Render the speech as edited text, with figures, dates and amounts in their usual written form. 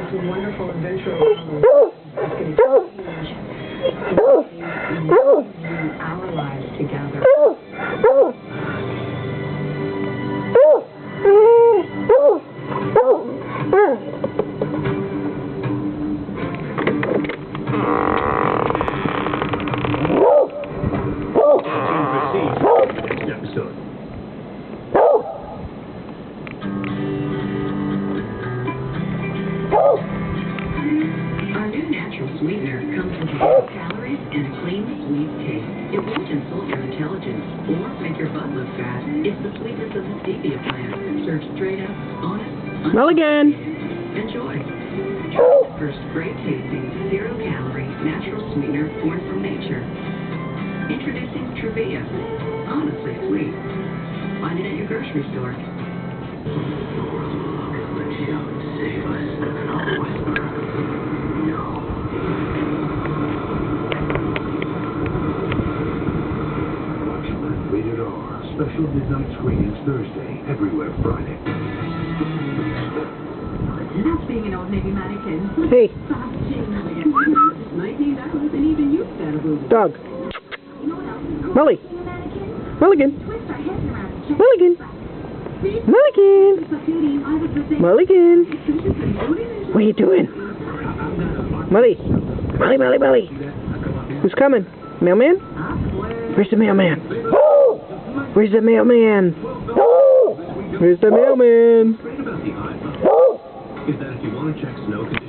It's a wonderful adventure around the world. It's going to change our lives together. Next episode. Our new natural sweetener comes with 0 calories and a clean, sweet taste. It won't insult your intelligence or make your butt look fat. It's the sweetness of the stevia plant, served straight up, honest, Mulligan. Enjoy. Try the first great tasting, 0 calorie, natural sweetener born from nature. Introducing Truvia. Honestly sweet. Find it at your grocery store. Rated R. Special midnight screenings Thursday, everywhere Friday. That's being an old Navy mannequin. Hey, $19 and even you got a boob. dog. Mully. Mulligan. Mulligan. Mulligan. Mulligan. What are you doing? Mully. Mully, Mully, Mully. Who's coming? Mailman? Where's the mailman? Where's the mailman? Where's the mailman? Is that if you want to check snow conditions.